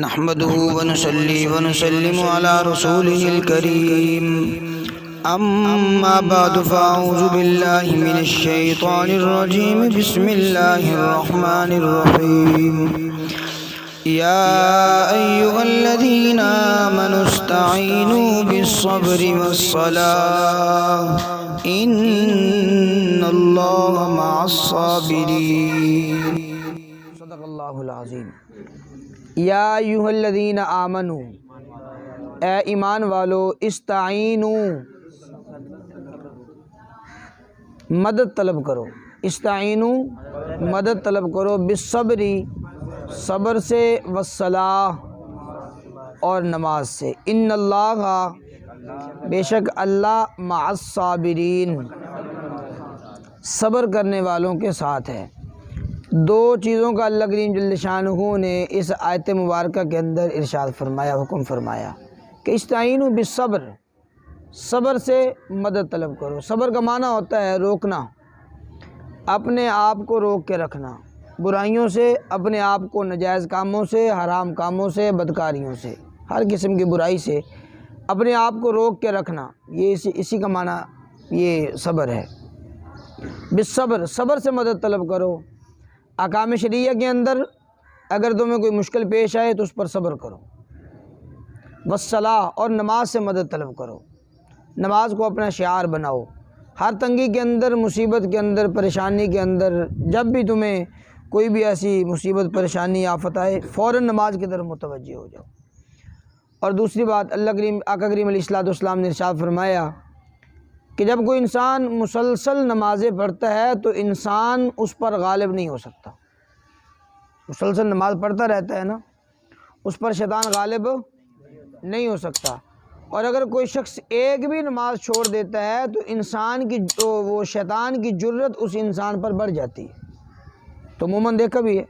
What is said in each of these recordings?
نحمده ونصلي ونسلم على رسوله الكريم أما بعد فأعوذ بالله من الشيطان الرجيم بسم الله الرحمن الرحيم يا أيها الذين آمنوا استعينوا بالصبر والصلاة إن الله مع الصابرين صدق اللہ العظیم۔ یا ایھا الذین آمنوا، اے ایمان والو، استعینوا، مدد طلب کرو، استعینوا مدد طلب کرو، بالصبر صبر سے، والصلاۃ اور نماز سے، ان اللہ بے شک اللہ مع الصابرین صبر کرنے والوں کے ساتھ ہے۔ دو چیزوں کا اللہ کریم جل شانہ نے اس آیت مبارکہ کے اندر ارشاد فرمایا، حکم فرمایا کہ استعینوا بالصبر، صبر سے مدد طلب کرو۔ صبر کا معنی ہوتا ہے روکنا، اپنے آپ کو روک کے رکھنا، برائیوں سے، اپنے آپ کو ناجائز کاموں سے، حرام کاموں سے، بدکاریوں سے، ہر قسم کی برائی سے اپنے آپ کو روک کے رکھنا، یہ اسی کا معنی یہ صبر ہے۔ بالصبر، صبر سے مدد طلب کرو۔ احکام شریعہ کے اندر اگر تمہیں کوئی مشکل پیش آئے تو اس پر صبر کرو۔ والصلاۃ، اور نماز سے مدد طلب کرو، نماز کو اپنا شعار بناؤ۔ ہر تنگی کے اندر، مصیبت کے اندر، پریشانی کے اندر، جب بھی تمہیں کوئی بھی ایسی مصیبت، پریشانی، آفت آئے، فوراً نماز کی طرف متوجہ ہو جاؤ۔ اور دوسری بات، اللہ کریم آقا کریم علیہ الصلوۃ نے ارشاد فرمایا کہ جب کوئی انسان مسلسل نمازیں پڑھتا ہے تو انسان اس پر غالب نہیں ہو سکتا۔ مسلسل نماز پڑھتا رہتا ہے نا، اس پر شیطان غالب نہیں ہو سکتا۔ اور اگر کوئی شخص ایک بھی نماز چھوڑ دیتا ہے تو انسان کی وہ شیطان کی جرت اس انسان پر بڑھ جاتی ہے۔ تو عموماً دیکھا بھی ہے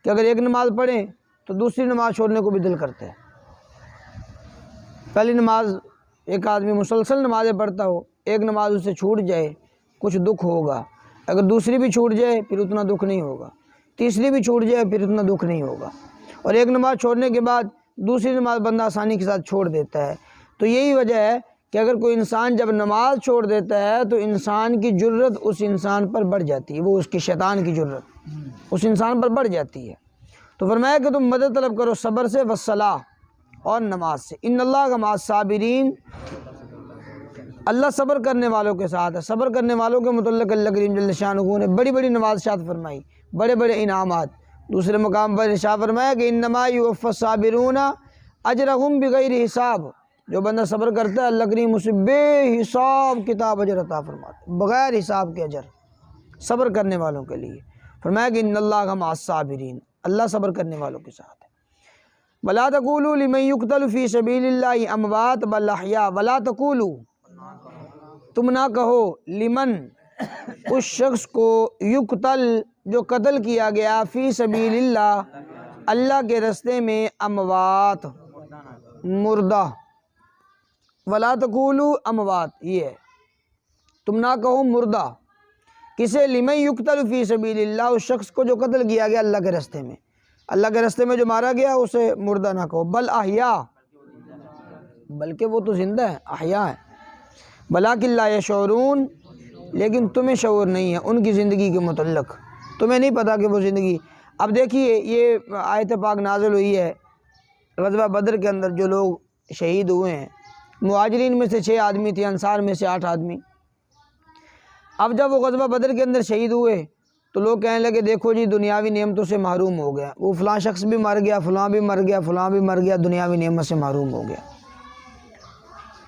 کہ اگر ایک نماز پڑھیں تو دوسری نماز چھوڑنے کو بھی دل کرتا ہے۔ پہلی نماز ایک آدمی مسلسل نمازیں پڑھتا ہو، ایک نماز اس سے چھوٹ جائے کچھ دکھ ہوگا، اگر دوسری بھی چھوٹ جائے پھر اتنا دکھ نہیں ہوگا، تیسری بھی چھوٹ جائے پھر اتنا دکھ نہیں ہوگا، اور ایک نماز چھوڑنے کے بعد دوسری نماز بندہ آسانی کے ساتھ چھوڑ دیتا ہے۔ تو یہی وجہ ہے کہ اگر کوئی انسان جب نماز چھوڑ دیتا ہے تو انسان کی جرت اس انسان پر بڑھ جاتی ہے، وہ اس کی شیطان کی جرت اس انسان پر بڑھ جاتی ہے۔ تو فرمایا کہ تم مدد طلب کرو صبر سے، والصلاۃ اور نماز سے، ان اللہ مع الصابرین، اللہ صبر کرنے والوں کے ساتھ ہے۔ صبر کرنے والوں کے متعلق اللہ کریم جل شانہ نے بڑی بڑی نوازشات فرمائی، بڑے بڑے انعامات۔ دوسرے مقام پر ارشاد فرمایا کہ انما یوفی الصابرون اجرہم بغیر حساب، جو بندہ صبر کرتا ہے اللہ کریم اسے بے حساب کتاب اجر عطا فرماتا ہے، بغیر حساب کے اجر صبر کرنے والوں کے لیے۔ فرمایا کہ ان اللہ مع الصابرین، اللہ صبر کرنے والوں کے ساتھ ہے۔ ولا تقولوا لمن يقتل في سبيل الله اموات بل احیاء، ولا تقولوا، تم نہ کہو، لمن اس شخص کو، یقتل جو قتل کیا گیا، فی سبیل اللہ اللہ کے راستے میں، اموات مردہ، ولا تقولوا اموات، یہ ہے تم نہ کہو مردہ، کسے؟ لمن یقتل فی سبیل اللہ، اس شخص کو جو قتل کیا گیا اللہ کے راستے میں، اللہ کے راستے میں جو مارا گیا اسے مردہ نہ کہو، بل احیاء، بلکہ وہ تو زندہ ہے، احیاء ہے، ولکن لا یشعرون، لیکن تمہیں شعور نہیں ہے ان کی زندگی کے متعلق، تمہیں نہیں پتہ کہ وہ زندگی۔ اب دیکھیے یہ آیت پاک نازل ہوئی ہے غزوہ بدر کے اندر، جو لوگ شہید ہوئے ہیں، مہاجرین میں سے 6 آدمی تھے، انصار میں سے 8 آدمی۔ اب جب وہ غزوہ بدر کے اندر شہید ہوئے تو لوگ کہنے لگے دیکھو جی دنیاوی نعمتوں سے محروم ہو گیا، وہ فلاں شخص بھی مر گیا، فلاں بھی مر گیا، فلاں بھی مر گیا، دنیاوی نعمت سے محروم ہو گیا۔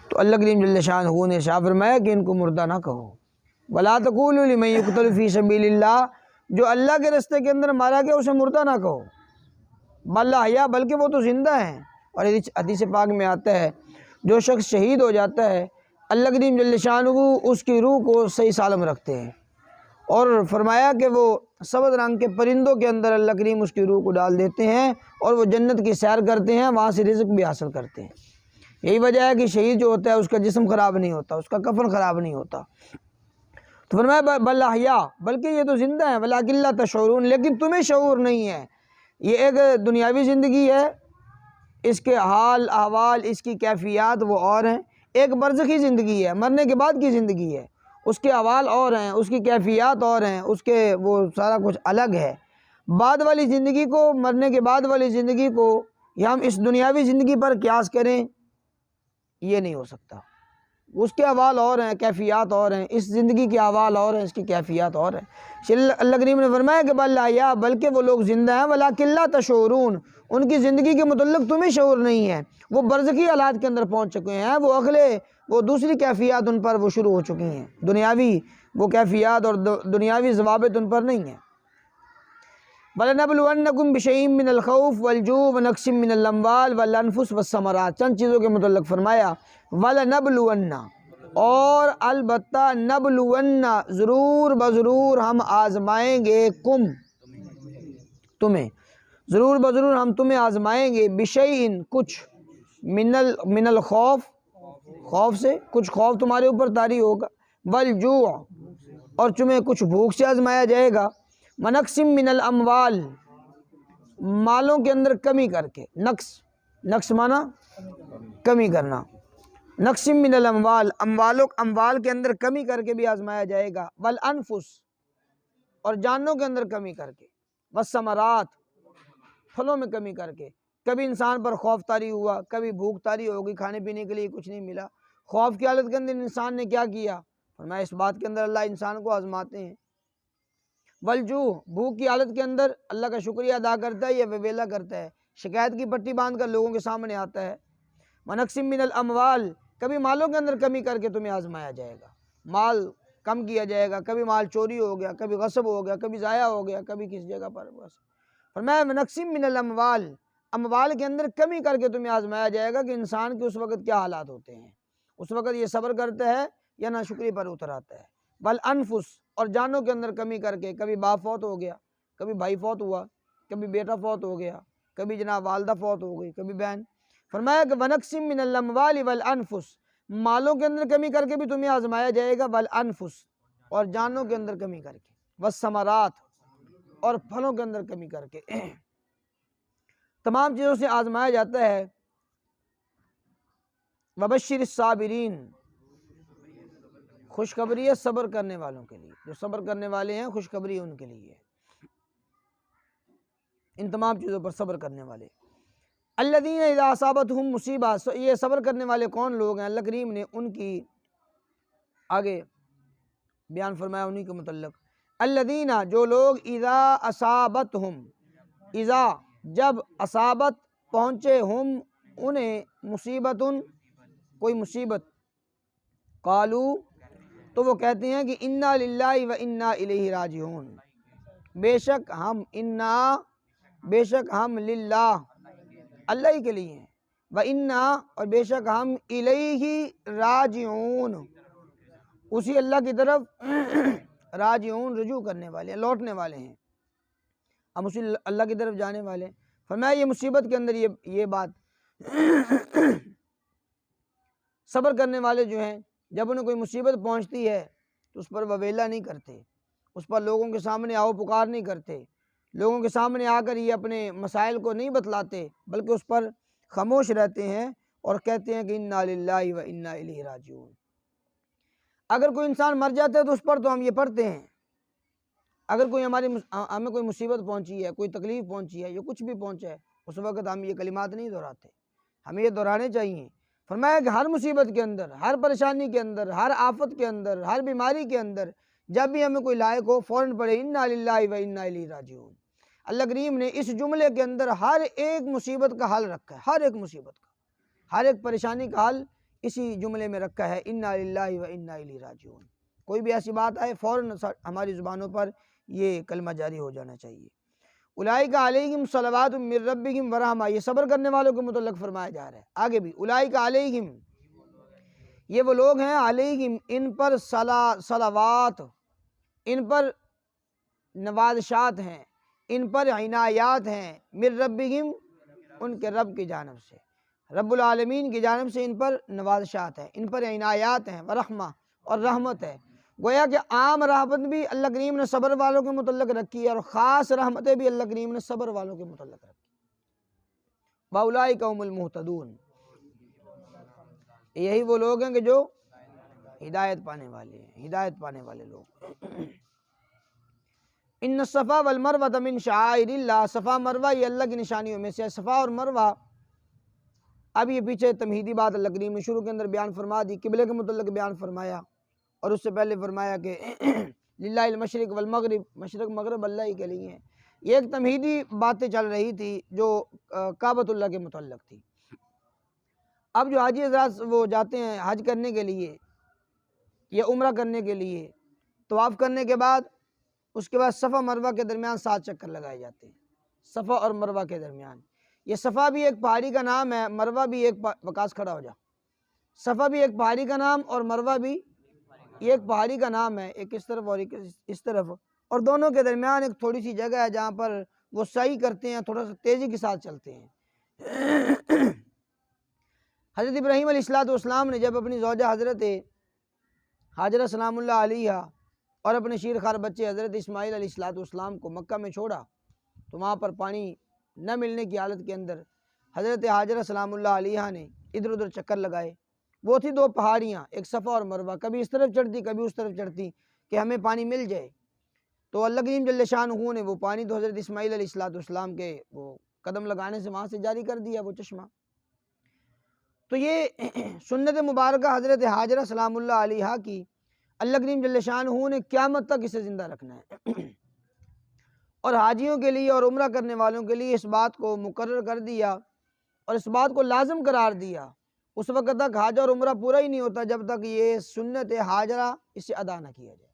تو اللہ کریم جل شانہ نے ارشاد فرمایا کہ ان کو مردہ نہ کہو، ولا تقولوا لمن یقتل فی سبیل اللہ، جو اللہ کے راستے کے اندر مارا گیا اسے مردہ نہ کہو، بل احیاء، بلکہ وہ تو زندہ ہیں۔ اور حدیث پاک میں آتا ہے جو شخص شہید ہو جاتا ہے اللہ کریم جل شانہ اس کی روح کو صحیح سالم رکھتے ہیں، اور فرمایا کہ وہ سبز رنگ کے پرندوں کے اندر اللہ کریم اس کی روح کو ڈال دیتے ہیں اور وہ جنت کی سیر کرتے ہیں، وہاں سے رزق بھی حاصل کرتے ہیں۔ یہی وجہ ہے کہ شہید جو ہوتا ہے اس کا جسم خراب نہیں ہوتا، اس کا کفن خراب نہیں ہوتا۔ تو فرمایا بل احیاء، بلکہ یہ تو زندہ ہیں، ولکن لا تشعرون، لیکن تمہیں شعور نہیں ہے۔ یہ ایک دنیاوی زندگی ہے اس کے حال احوال، اس کی کیفیات وہ اور ہیں۔ ایک برزخی زندگی ہے، مرنے کے بعد کی زندگی ہے، اس کے احوال اور ہیں، اس کی کیفیات اور ہیں، اس کے وہ سارا کچھ الگ ہے۔ بعد والی زندگی کو، مرنے کے بعد والی زندگی کو یا ہم اس دنیاوی زندگی پر قیاس کریں، یہ نہیں ہو سکتا۔ اس کے احوال اور ہیں، کیفیات اور ہیں، اس زندگی کے احوال اور ہیں، اس کی کیفیات اور ہیں۔ اللہ کریم نے فرمایا کہ بل احیاء، بلکہ وہ لوگ زندہ ہیں، ولکن لا تشعرون، ان کی زندگی کے متعلق تمہیں شعور نہیں ہے۔ وہ برزخی حالات کے اندر پہنچ چکے ہیں، وہ دوسری کیفیات ان پر وہ شروع ہو چکی ہیں، دنیاوی وہ کیفیات اور دنیاوی ضوابط ان پر نہیں ہیں۔ وَلَنَبْلُوَنَّكُمْ بِشَيْءٍ مِّنَ الْخَوْفِ وَالْجُوعِ وَنَقْصٍ مِّنَ الْأَمْوَالِ وَالْأَنفُسِ وَالثَّمَرَاتِ، چند چیزوں کے متعلق فرمایا وَلَنَبْلُوَنَّ، اور البتہ نبلون، ضرور بضرور ہم آزمائیں گے، تمہیں ضرور بضرور ہم تمہیں آزمائیں گے، بشیء کچھ، من الخوف، خوف سے کچھ، خوف تمہارے اوپر طاری ہوگا، والجوع، اور تمہیں کچھ بھوک سے آزمایا جائے گا، ونقص من الاموال، مالوں کے اندر کمی کر کے، نقص مانا کمی کرنا، نقص من الاموال، اموال کے اندر کمی کر کے بھی آزمایا جائے گا، والانفس، اور جانوں کے اندر کمی کر کے، والثمرات، پھلوں میں کمی کر کے۔ کبھی انسان پر خوف طاری ہوا، کبھی بھوک طاری ہوگی، کھانے پینے کے لیے کچھ نہیں ملا، خوف کی حالت کے اندر انسان نے کیا کیا؟ فرمایا اس بات کے اندر اللہ انسان کو آزماتے ہیں۔ والجوع، بھوک کی حالت کے اندر اللہ کا شکریہ ادا کرتا ہے یا ویلا کرتا ہے، شکایت کی پٹی باندھ کر لوگوں کے سامنے آتا ہے۔ ونقص من الاموال، کبھی مالوں کے اندر کمی کر کے تمہیں آزمایا جائے گا، مال کم کیا جائے گا، کبھی مال چوری ہو گیا، کبھی غصب ہو گیا، کبھی ضائع ہو گیا، کبھی کس جگہ پر بس۔ فرمایا ونقص من الاموال، اموال کے اندر کمی کر کے تمہیں آزمایا جائے گا کہ انسان کے اس وقت کیا حالات ہوتے ہیں، اس وقت یہ صبر کرتا ہے یا ناشکری پر اتر آتا ہے۔ والانفس، اور جانوں کے اندر کمی کر کے، کبھی باپ فوت ہو گیا، کبھی بھائی فوت ہوا، کبھی بیٹا فوت ہو گیا، کبھی جناب والدہ فوت ہو گئی، کبھی بہن۔ فرمایا کہ ونقص من الاموال والانفس، مالوں کے اندر کمی کر کے بھی تمہیں آزمایا جائے گا، والانفس، اور جانوں کے اندر کمی کر کے، والثمرات، اور پھلوں کے اندر کمی کر کے، تمام چیزوں سے آزمایا جاتا ہے۔ وبشر الصابرین، خوشخبری ہے صبر کرنے والوں کے لیے، جو صبر کرنے والے ہیں خوشخبری ان کے لیے، ان تمام چیزوں پر صبر کرنے والے۔ الذین اذا اصابتہم مصیبہ، یہ صبر کرنے والے کون لوگ ہیں؟ اللہ کریم نے ان کی آگے بیان فرمایا انہی کے متعلق۔ الذین، جو لوگ اذا اصابتہم، اذا جب، اصابت پہنچے، ہم انہیں، مصیبت کوئی مصیبت، قالو تو وہ کہتے ہیں کہ انا للہ و انا الیہ راجعون، بے شک ہم للہ، اللہ ہی کے لیے ہیں، و انا، اور بے شک ہم الیہ راجعون، اسی اللہ کی طرف راجعون، رجوع کرنے والے ہیں، لوٹنے والے ہیں، ہم اسی اللہ کی طرف جانے والے ہیں۔ فرمایا یہ مصیبت کے اندر یہ بات، صبر کرنے والے جو ہیں، جب انہیں کوئی مصیبت پہنچتی ہے تو اس پر وویلا نہیں کرتے، اس پر لوگوں کے سامنے آؤ پکار نہیں کرتے، لوگوں کے سامنے آ کر یہ اپنے مسائل کو نہیں بتلاتے، بلکہ اس پر خاموش رہتے ہیں اور کہتے ہیں کہ انا للہ و انا الیہ راجعون۔ اگر کوئی انسان مر جاتا ہے تو اس پر تو ہم یہ پڑھتے ہیں، اگر ہمیں کوئی مصیبت پہنچی ہے، کوئی تکلیف پہنچی ہے، یا کچھ بھی پہنچا ہے، اس وقت ہم یہ کلمات نہیں دہراتے، ہمیں یہ دہرانے چاہیے۔ فرمایا کہ ہر مصیبت کے اندر، ہر پریشانی کے اندر، ہر آفت کے اندر، ہر بیماری کے اندر، جب بھی ہمیں کوئی لائق ہو فوراً پڑھے انا للہ و انا الیہ راجعون۔ اللہ کریم نے اس جملے کے اندر ہر ایک مصیبت کا حل رکھا ہے، ہر ایک مصیبت کا، ہر ایک پریشانی کا حل اسی جملے میں رکھا ہے، انا للہ و انا الیہ راجعون۔ کوئی بھی ایسی بات آئے فوراً ہماری زبانوں پر یہ کلمہ جاری ہو جانا چاہیے۔ اولئک علیہم صلوات من ربہم ورحمہ، یہ صبر کرنے والوں کے متعلق فرمایا جا رہا ہے۔ آگے بھی اولئک علیہم، یہ وہ لوگ ہیں، علیہم ان پر صلوات، ان پر نوازشات ہیں، ان پر عنایات ہیں، من ربہم، ان کے رب کی جانب سے، رب العالمین کی جانب سے ان پر نوازشات ہیں، ان پر عنایات ہیں، ورحمہ، اور رحمت ہے۔ گویا کہ عام رحمت بھی اللہ کریم نے صبر والوں کے متعلق رکھی ہے، اور خاص رحمتیں بھی اللہ کریم نے صبر والوں کے متعلق رکھی۔ فاولئک هم المہتدون، یہی وہ لوگ ہیں کہ جو ہدایت پانے والے ہیں، ہدایت پانے والے لوگ۔ ان الصفا والمروہ من شعائر اللہ، صفا مروہ یہ اللہ کی نشانیوں میں سے ہے۔ صفا اور مروہ، اب یہ پیچھے تمہیدی بات اللہ کریم نے شروع کے اندر بیان فرما دی، قبلے کے متعلق بیان فرمایا، اور اس سے پہلے فرمایا کہ للہ المشرق والمغرب، مشرق مغرب اللہ ہی کے لیے ہیں۔ یہ ایک تمہیدی باتیں چل رہی تھی جو کعبۃ اللہ کے متعلق تھی۔ اب جو حاجی حضرات وہ جاتے ہیں حج کرنے کے لیے یا عمرہ کرنے کے لیے، طواف کرنے کے بعد اس کے بعد صفا مروہ کے درمیان 7 چکر لگائے جاتے ہیں، صفا اور مروہ کے درمیان۔ یہ صفا بھی ایک پہاڑی کا نام ہے، مروہ بھی ایک وقاص کھڑا ہو جا، صفا بھی ایک پہاڑی کا نام اور مروہ بھی ایک پہاڑی کا نام ہے، ایک اس طرف اور ایک اس طرف، اور دونوں کے درمیان ایک تھوڑی سی جگہ ہے جہاں پر وہ سعی کرتے ہیں، تھوڑا سا تیزی کے ساتھ چلتے ہیں۔ حضرت ابراہیم علیہ السلام نے جب اپنی زوجہ حضرت حاجرہ سلام اللہ علیہ اور اپنے شیرخوار بچے حضرت اسماعیل علیہ السلام کو مکہ میں چھوڑا، تو وہاں پر پانی نہ ملنے کی حالت کے اندر حضرت حاجرہ سلام اللہ علیہ نے ادھر ادھر چکر لگائے۔ وہ تھی 2 پہاڑیاں، ایک صفا اور مروہ، کبھی اس طرف چڑھتی کبھی اس طرف چڑھتی کہ ہمیں پانی مل جائے۔ تو اللہ کریم جل شانہ نے وہ پانی تو حضرت اسماعیل علیہ السلام کے وہ قدم لگانے سے وہاں سے جاری کر دیا وہ چشمہ۔ تو یہ سنت مبارکہ حضرت حاجرہ سلام اللہ علیہ کی اللہ کریم جل شانہ نے قیامت تک اسے زندہ رکھنا ہے، اور حاجیوں کے لیے اور عمرہ کرنے والوں کے لیے اس بات کو مقرر کر دیا اور اس بات کو لازم قرار دیا۔ اس وقت تک حج اور عمرہ پورا ہی نہیں ہوتا جب تک یہ سنت حاجرہ اسے ادا نہ کیا جائے،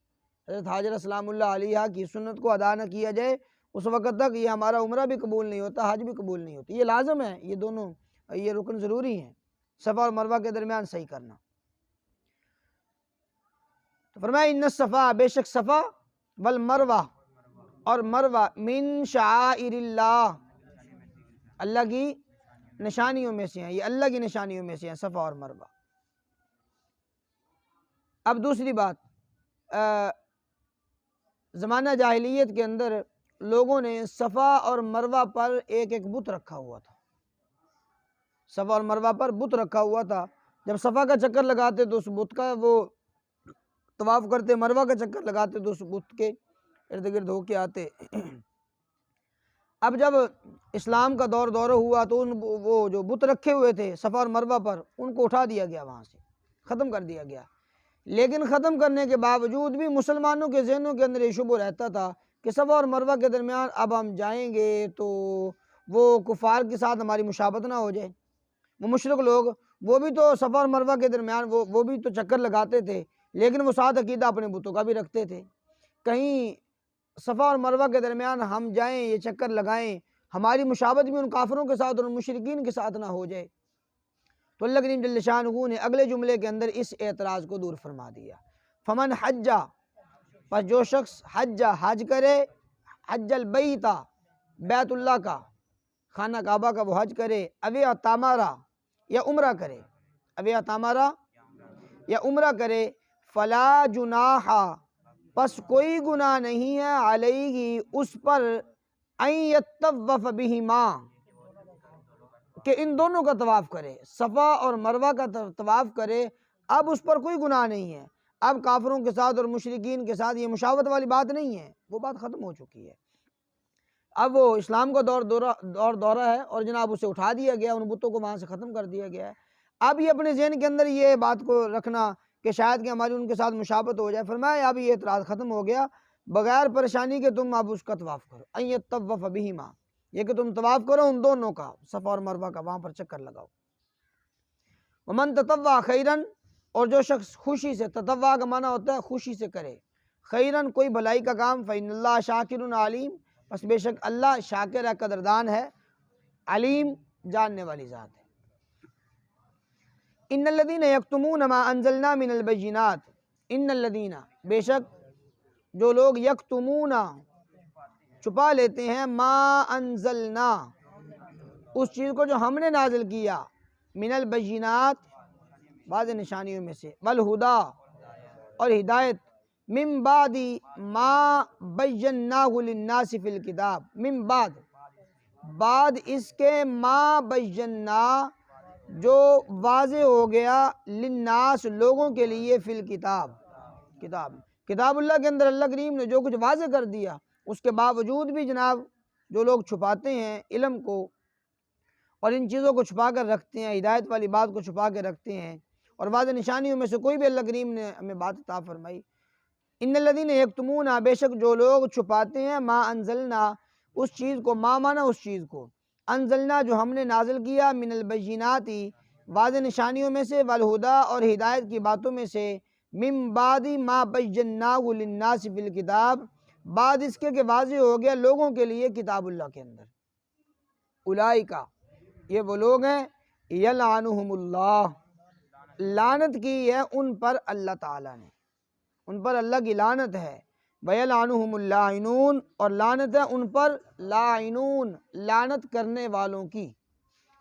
حضرت حاجرہ سلام اللہ علیہ کی سنت کو ادا نہ کیا جائے، اس وقت تک یہ ہمارا عمرہ بھی قبول نہیں ہوتا، حج بھی قبول نہیں ہوتی۔ یہ لازم ہے، یہ دونوں یہ رکن ضروری ہیں، صفا اور مروہ کے درمیان صحیح کرنا۔ تو فرمایا ان الصفا، بے شک صفا، والمروہ اور مروہ، من شعائر اللہ، اللہ کی نشانیوں میں سے ہیں، یہ اللہ کی نشانیوں میں سے ہیں صفا اور مروہ۔ اب دوسری بات، زمانہ جاہلیت کے اندر لوگوں نے صفا اور مروہ پر ایک ایک بت رکھا ہوا تھا، صفا اور مروہ پر بت رکھا ہوا تھا۔ جب صفا کا چکر لگاتے تو اس بت کا وہ طواف کرتے، مروہ کا چکر لگاتے تو اس بت کے ارد گرد ہو کے آتے۔ اب جب اسلام کا دورہ ہوا تو وہ جو بت رکھے ہوئے تھے صفا اور مروہ پر، ان کو اٹھا دیا گیا، وہاں سے ختم کر دیا گیا۔ لیکن ختم کرنے کے باوجود بھی مسلمانوں کے ذہنوں کے اندر یہ شبہ رہتا تھا کہ صفا اور مروہ کے درمیان اب ہم جائیں گے تو وہ کفار کے ساتھ ہماری مشابہت نہ ہو جائے۔ وہ مشرک لوگ، وہ بھی تو صفا اور مروہ کے درمیان وہ بھی تو چکر لگاتے تھے، لیکن وہ ساتھ عقیدہ اپنے بتوں کا بھی رکھتے تھے۔ کہیں صفا اور مروہ کے درمیان ہم جائیں، یہ چکر لگائیں، ہماری مشابہت بھی ان کافروں کے ساتھ اور ان مشرکین کے ساتھ نہ ہو جائے۔ تو اللہ کریم جل شانہ نے اگلے جملے کے اندر اس اعتراض کو دور فرما دیا۔ فمن حجہ، پس جو شخص حج کرے، حج البیت، بیت اللہ کا، خانہ کعبہ کا وہ حج کرے، اوی اعتمرا، یا عمرہ کرے، اوی اعتمرا یا عمرہ کرے، فلا جناح، پس کوئی گناہ نہیں ہے، علیہ اس پر، ان یطوف بہما، کہ ان دونوں کا طواف کرے، صفا اور مروہ کا طواف کرے۔ اب اس پر کوئی گناہ نہیں ہے، اب کافروں کے ساتھ اور مشرکین کے ساتھ یہ مشابہت والی بات نہیں ہے، وہ بات ختم ہو چکی ہے۔ اب وہ اسلام کا دورہ ہے اور جناب اسے اٹھا دیا گیا، ان بتوں کو وہاں سے ختم کر دیا گیا ہے۔ اب یہ اپنے ذہن کے اندر یہ بات کو رکھنا کہ شاید کہ ہماری ان کے ساتھ مشابہت ہو جائے، فرمایا اب یہ اعتراض ختم ہو گیا، بغیر پریشانی کے تم اب اس کا طواف کرو، ان یطوف بہما، یہ کہ تم طواف کرو ان دونوں کا، صفا اور مروہ کا، وہاں پر چکر لگاؤ۔ ومن تطوع خیرن، اور جو شخص خوشی سے، تطوع کا معنی ہوتا ہے خوشی سے کرے، خیرن کوئی بھلائی کا کام، فإن اللہ شاکر علیم، پس بے شک اللہ شاکر ہے، قدردان ہے، علیم جاننے والی ذات ہے۔ ان الذین یکتمون ما انزلنا من البینات، ان الذین، بے شک جو لوگ، یکتمون چھپا لیتے ہیں، ما انزلنا اس چیز کو جو ہم نے نازل کیا، من البینات بعض نشانیوں میں سے، والہدا اور ہدایت، من بعد ما بیناہ للناس فی الکتاب، من بعد بعد اس کے ما بینا جو واضح ہو گیا للناس لوگوں کے لیے فی الکتاب کتاب اللہ کے اندر اللہ کریم نے جو کچھ واضح کر دیا، اس کے باوجود بھی جناب جو لوگ چھپاتے ہیں علم کو اور ان چیزوں کو چھپا کر رکھتے ہیں، ہدایت والی بات کو چھپا کے رکھتے ہیں، اور واضح نشانیوں میں سے کوئی بھی اللہ کریم نے ہمیں بات عطا فرمائی، ان الذین یکتمون بے شک جو لوگ چھپاتے ہیں ما انزلنا اس چیز کو، ما مانا اس چیز کو، انزلنا جو ہم نے نازل کیا، من البینات واضح نشانیوں میں سے، والہدا اور ہدایت کی باتوں میں سے، من بعد ما بیناہ للناس فی الکتاب بعد اس کے کہ واضح ہو گیا لوگوں کے لیے کتاب اللہ کے اندر، اولئک یہ وہ لوگ ہیں، یلعنہم اللہ لعنت کی ہے ان پر اللہ تعالیٰ نے، ان پر اللہ کی لعنت ہے، وَيَلْعَنُهُمُ اللَّاعِنُونَ اور لعنت ہے ان پر لاعنون لعنت کرنے والوں کی،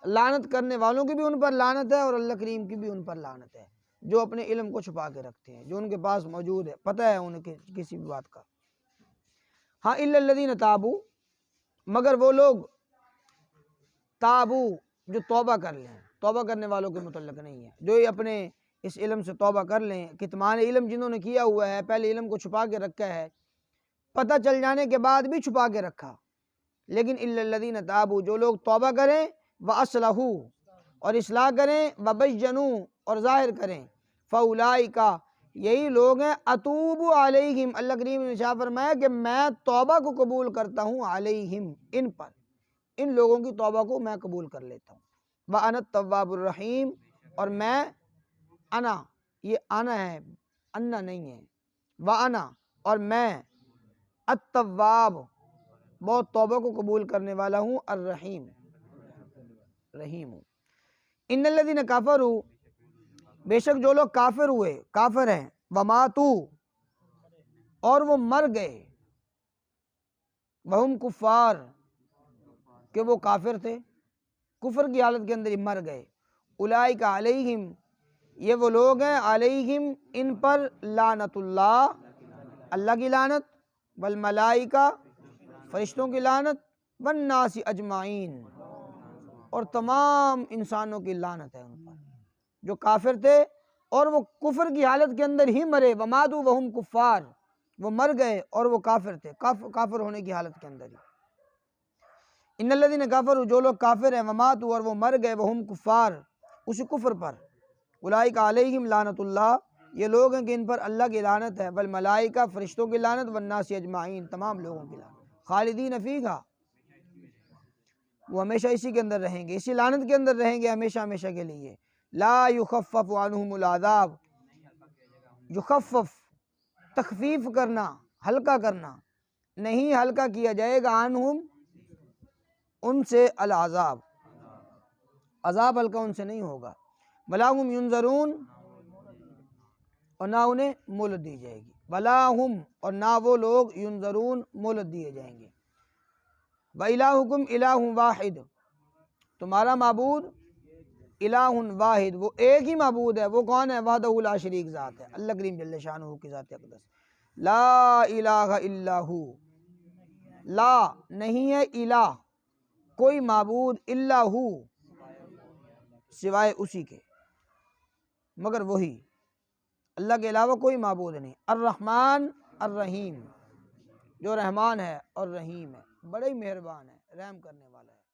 لعنت کرنے والوں کی بھی ان پر لعنت ہے، اور اللہ کریم کی بھی ان پر لعنت ہے، جو اپنے علم کو چھپا کے رکھتے ہیں، جو ان کے پاس موجود ہے، پتہ ہے ان کے کسی بھی بات کا۔ ہاں اِلَّا الَّذِينَ تَابُوا مگر وہ لوگ تابو جو توبہ کر لیں، توبہ کرنے والوں کے متعلق نہیں ہے، جو یہ اپنے اس علم سے توبہ کر لیں، کتمان علم جنہوں نے کیا ہوا ہے، پہلے علم کو چھپا کے رکھا ہے، پتہ چل جانے کے بعد بھی چھپا کے رکھا، لیکن اِلَّا الَّذِينَ تَابُوا جو لوگ توبہ کریں وَأَصْلَحُوا اور اصلاح کریں، وَبَيَّنُوا اور ظاہر کریں، فَأُولَئِكَ یہی لوگ ہیں اتوب علیہم اللہ کریم نے ارشاد فرمایا کہ میں توبہ کو قبول کرتا ہوں علیہم ان پر، ان لوگوں کی توبہ کو میں قبول کر لیتا ہوں، وَأَنَا التَّوَّابُ الرَّحِيمُ اور میں انا یہ انا ہے انا نہیں ہے، وَأَنَا اور میں التواب بہت توبہ کو قبول کرنے والا ہوں، الرحیم رحیم ہوں۔ ان الذین کفروا بے شک جو لوگ کافر ہوئے، کافر ہیں، وماتوا اور وہ مر گئے، وہم کفار کہ وہ کافر تھے، کفر کی حالت کے اندر ہی مر گئے، اولئک علیہم یہ وہ لوگ ہیں، علیہم ان پر لعنت اللہ اللہ کی لعنت، والملائکہ فرشتوں کی لعنت، والناس اجمعین اور تمام انسانوں کی لعنت ہے ان پر، جو کافر تھے اور وہ کفر کی حالت کے اندر ہی مرے، وماتوا وہم کفار وہ مر گئے اور وہ کافر تھے، کافر ہونے کی حالت کے اندر ہی۔ ان الذین کفروا جو لوگ کافر ہیں، وماتوا اور وہ مر گئے، وہم کفار اسی کفر پر، اولئک علیہم لعنت اللہ یہ لوگ ہیں کہ ان پر اللہ کی لعنت ہے، والملائکہ فرشتوں کی لعنت، والناس اجمعین تمام لوگوں کی لعنت، خالدین فیہا وہ ہمیشہ اسی کے اندر رہیں گے، اسی لعنت کے اندر رہیں گے ہمیشہ ہمیشہ کے لیے، لا یخفف عنہم العذاب یخفف تخفیف کرنا ہلکا کرنا نہیں ہلکا کیا جائے گا، عنہم ان سے العذاب عذاب ہلکا ان سے نہیں ہوگا، ولا ہم ینظرون اور نہ انہیں مہلت دی جائے گی، ولا ہم اور نہ وہ لوگ ینظرون مہلت دیے جائیں گے، وَإِلَٰهُكُمْ إِلَٰهٌ وَاحِدٌ تمہارا معبود الہ واحد وہ ایک ہی معبود ہے، وہ کون ہے؟ وحدہ لا شریک ذات ہے، اللہ کریم جل شانہ کی ذات اقدس، لا الہ الا ہو لا نہیں ہے الہ کوئی معبود الا ہو سوائے اسی کے، مگر وہی اللہ کے علاوہ کوئی معبود نہیں، الرحمن الرحیم جو رحمان ہے اور رحیم ہے، بڑے ہی مہربان ہے، رحم کرنے والا ہے۔